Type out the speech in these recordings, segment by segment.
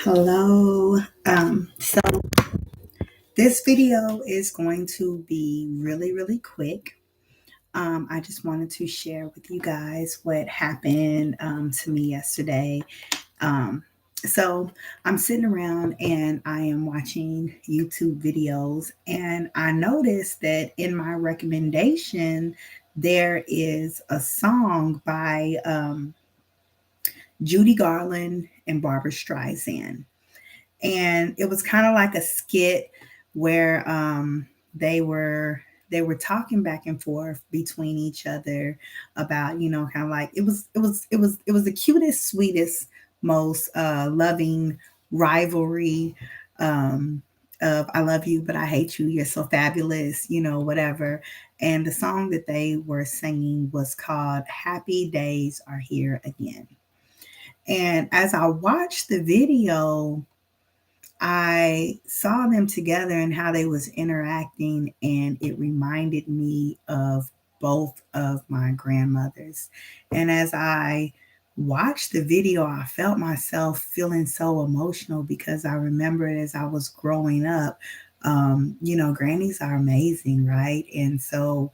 Hello. So this video is going to be really, really quick. I just wanted to share with you guys what happened to me yesterday. Um, so I'm sitting around and I am watching YouTube videos, and I noticed that in my recommendation, there is a song by Judy Garland and Barbara Streisand. And it was kind of like a skit where they were talking back and forth between each other about, kind of like it was the cutest, sweetest, most loving rivalry of I love you but I hate you, you're so fabulous, whatever. And the song that they were singing was called Happy Days Are Here Again. And as I watched the video, I saw them together and how they was interacting, and it reminded me of both of my grandmothers. And as I watched the video, I felt myself feeling so emotional because I remembered as I was growing up, grannies are amazing, right? And so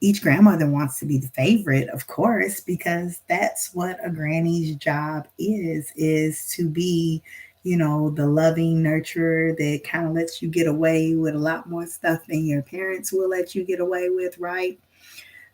each grandmother wants to be the favorite, of course, because that's what a granny's job is to be, the loving nurturer that kind of lets you get away with a lot more stuff than your parents will let you get away with, right?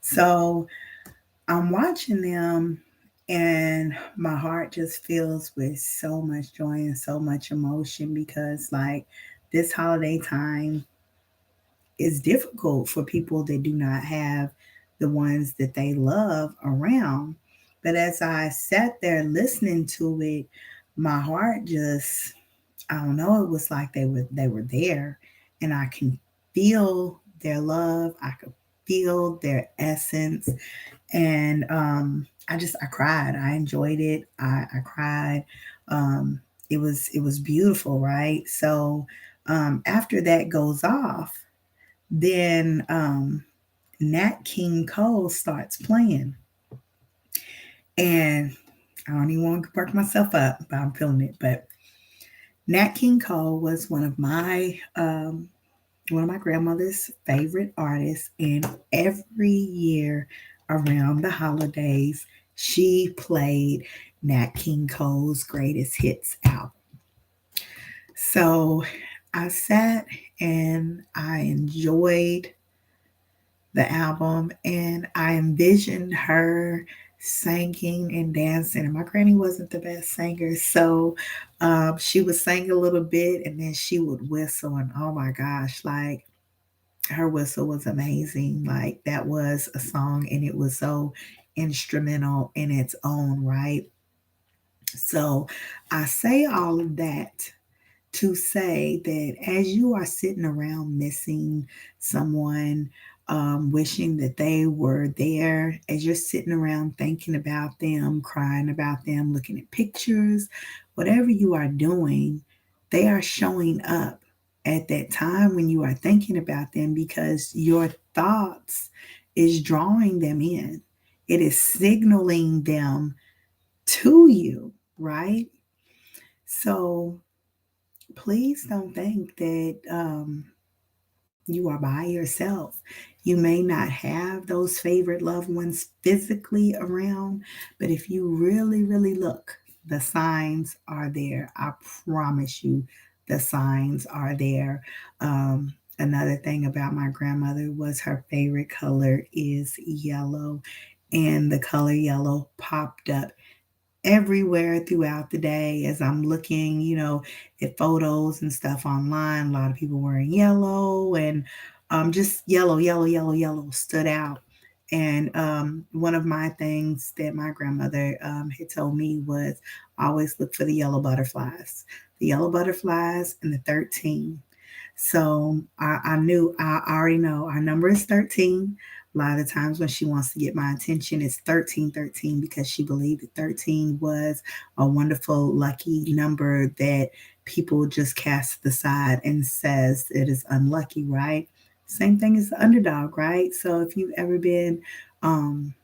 So I'm watching them, and my heart just fills with so much joy and so much emotion because, like, this holiday time is difficult for people that do not have the ones that they love around. But as I sat there listening to it, my heart just, I don't know, it was like they were there, and I can feel their love. I could feel their essence. And I cried. I enjoyed it. I cried. It was beautiful, right? So after that goes off, then Nat King Cole starts playing. And I don't even want to perk myself up, but I'm feeling it. But Nat King Cole was one of my grandmother's favorite artists, and every year around the holidays, she played Nat King Cole's greatest hits album. So I sat and I enjoyed the album, and I envisioned her singing and dancing. And my granny wasn't the best singer, so she would sing a little bit and then she would whistle. And oh my gosh, like her whistle was amazing. Like that was a song, and it was so instrumental in its own right. So I say all of that to say that as you are sitting around missing someone, wishing that they were there, as you're sitting around thinking about them, crying about them, looking at pictures, whatever you are doing, they are showing up at that time when you are thinking about them because your thoughts is drawing them in. It is signaling them to you, right? So please don't think that you are by yourself. You may not have those favorite loved ones physically around, but if you really, really look, the signs are there. I promise you, the signs are there. Another thing about my grandmother was her favorite color is yellow, and the color yellow popped up everywhere throughout the day as I'm looking, at photos and stuff online. A lot of people wearing yellow, and just yellow, yellow, yellow, yellow stood out. And one of my things that my grandmother had told me was always look for the yellow butterflies and the 13. So I knew, I already know our number is 13. A lot of the times when she wants to get my attention, it's 1313 because she believed that 13 was a wonderful, lucky number that people just cast aside and says it is unlucky, right? Same thing as the underdog, right? So if you've ever been um,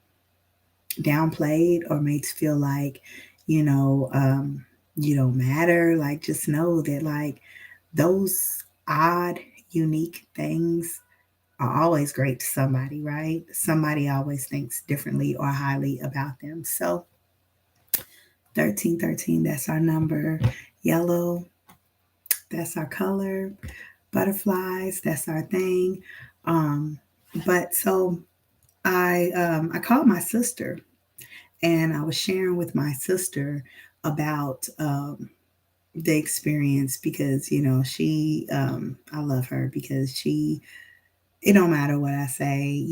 downplayed or made to feel like, you know, you don't matter. Like, just know that, like, those odd, unique things are always great to somebody, right? Somebody always thinks differently or highly about them. So 1313, that's our number. Yellow, that's our color. Butterflies, that's our thing. Um, but so I called my sister, and I was sharing with my sister about the experience, because she I love her, because it don't matter what I say,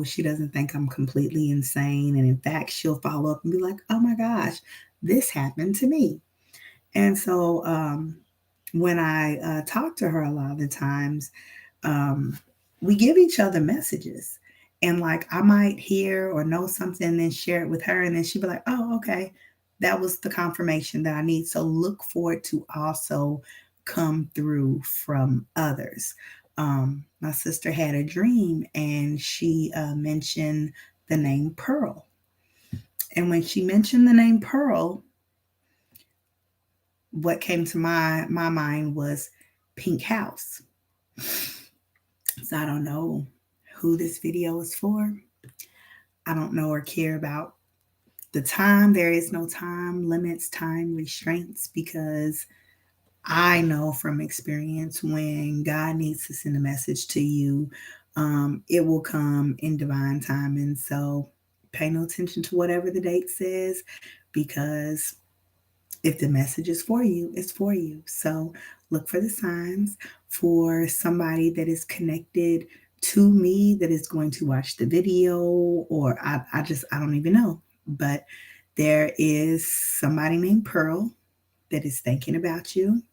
she doesn't think I'm completely insane. And in fact, she'll follow up and be like, oh my gosh, this happened to me. And so when I talk to her, a lot of the times, um, we give each other messages. And like, I might hear or know something and then share it with her. And then she'd be like, oh, okay, that was the confirmation that I need. So look for it to also come through from others. My sister had a dream, and she mentioned the name Pearl. And when she mentioned the name Pearl, what came to my mind was Pink House. So I don't know who this video is for. I don't know or care about the time. There is no time limits, time restraints, because I know from experience, when God needs to send a message to you, it will come in divine time. And so pay no attention to whatever the date says, because if the message is for you, it's for you. So look for the signs for somebody that is connected to me, that is going to watch the video, or I don't even know. But there is somebody named Pearl that is thinking about you,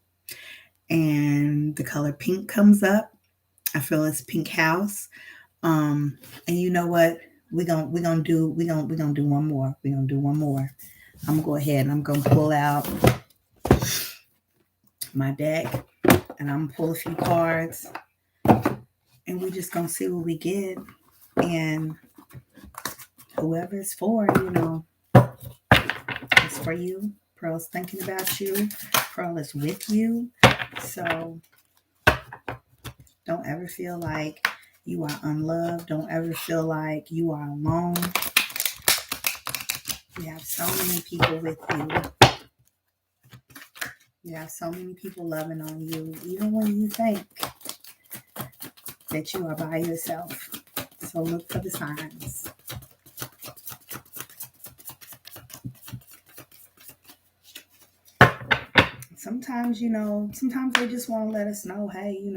and the color pink comes up. I feel it's Pink House. Um, and you know what? We're gonna do one more. We're gonna do one more. I'm gonna go ahead and I'm gonna pull out my deck, and I'm gonna pull a few cards, and we're just gonna see what we get. And whoever it's for, it's for you. Pearl's thinking about you. Pearl is with you. So don't ever feel like you are unloved. Don't ever feel like you are alone. You have so many people with you. You have so many people loving on you, even when you think that you are by yourself. So look for the signs. Sometimes they just want to let us know, hey,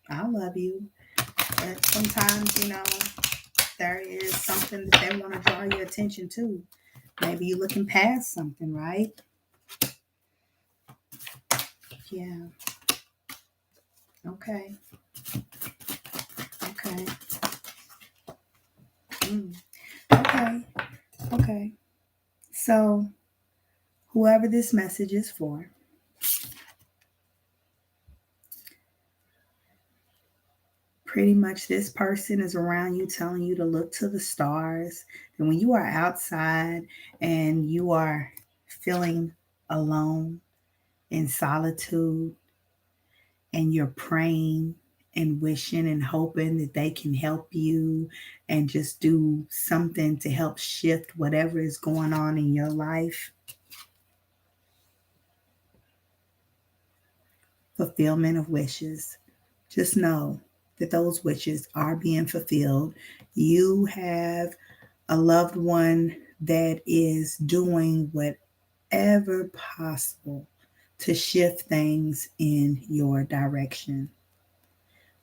I love you. But sometimes, there is something that they want to draw your attention to. Maybe you're looking past something, right? Yeah. Okay. Okay. Mm. Okay. Okay. So, whoever this message is for, pretty much this person is around you telling you to look to the stars. And when you are outside and you are feeling alone, in solitude, and you're praying and wishing and hoping that they can help you and just do something to help shift whatever is going on in your life, fulfillment of wishes, just know that those wishes are being fulfilled. You have a loved one that is doing whatever possible to shift things in your direction.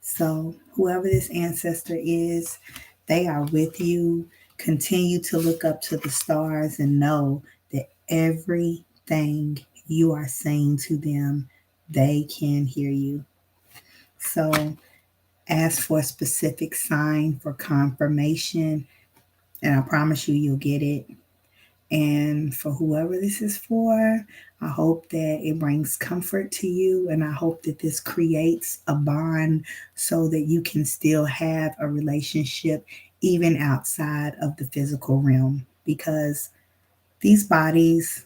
So, whoever this ancestor is, they are with you. Continue to look up to the stars and know that everything you are saying to them, they can hear you. So, ask for a specific sign for confirmation, and I promise you, you'll get it. And for whoever this is for, I hope that it brings comfort to you. And I hope that this creates a bond so that you can still have a relationship even outside of the physical realm. Because these bodies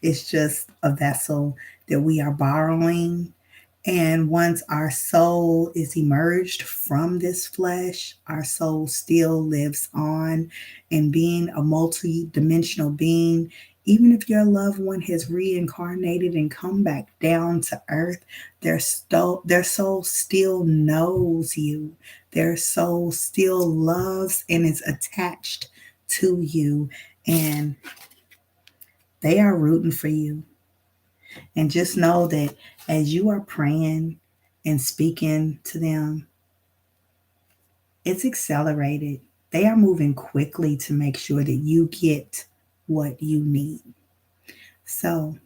It's just a vessel that we are borrowing. And once our soul is emerged from this flesh, our soul still lives on. And being a multi-dimensional being, even if your loved one has reincarnated and come back down to earth, their soul still knows you. Their soul still loves and is attached to you. And they are rooting for you. And just know that as you are praying and speaking to them, it's accelerated. They are moving quickly to make sure that you get what you need. So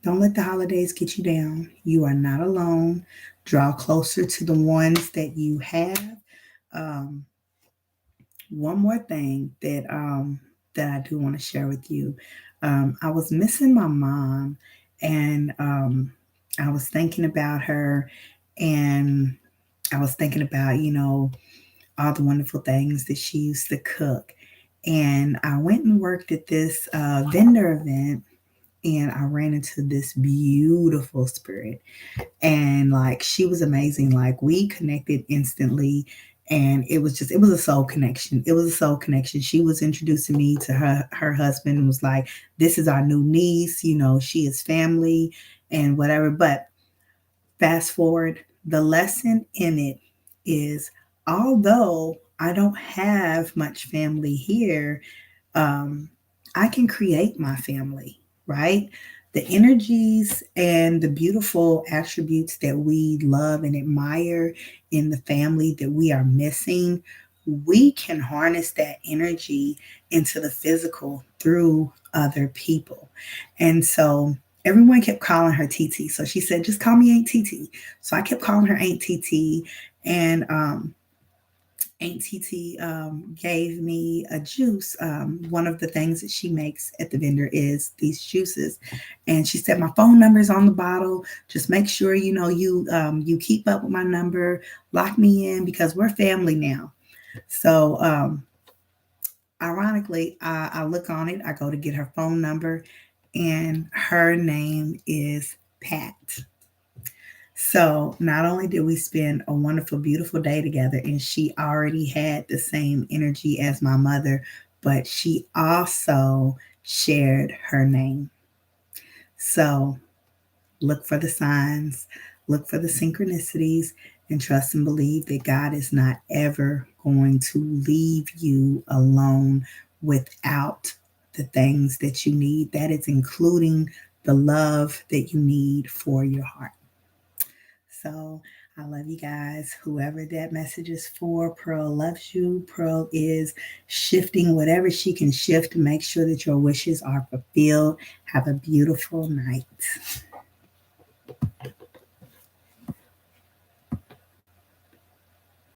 don't let the holidays get you down. You are not alone. Draw closer to the ones that you have. Um, One more thing that I do want to share with you. I was missing my mom, and I was thinking about her, and I was thinking about all the wonderful things that she used to cook. And I went and worked at this vendor event, and I ran into this beautiful spirit, and like she was amazing. Like we connected instantly, and it was a soul connection. It was a soul connection. She was introducing me to her husband and was like, this is our new niece, she is family and whatever. But fast forward, the lesson in it is, although I don't have much family here, um, I can create my family, right? The energies and the beautiful attributes that we love and admire in the family that we are missing, we can harness that energy into the physical through other people. And so everyone kept calling her TT. So she said, just call me Aunt TT. So I kept calling her Aunt TT. And Aunt TT gave me a juice. One of the things that she makes at the vendor is these juices, and she said my phone number is on the bottle. Just make sure you keep up with my number, lock me in because we're family now. So ironically, I look on it. I go to get her phone number, and her name is Pat. So not only did we spend a wonderful, beautiful day together, and she already had the same energy as my mother, but she also shared her name. So look for the signs, look for the synchronicities, and trust and believe that God is not ever going to leave you alone without the things that you need. That is including the love that you need for your heart. So I love you guys. Whoever that message is for, Pearl loves you. Pearl is shifting whatever she can shift to make sure that your wishes are fulfilled. Have a beautiful night.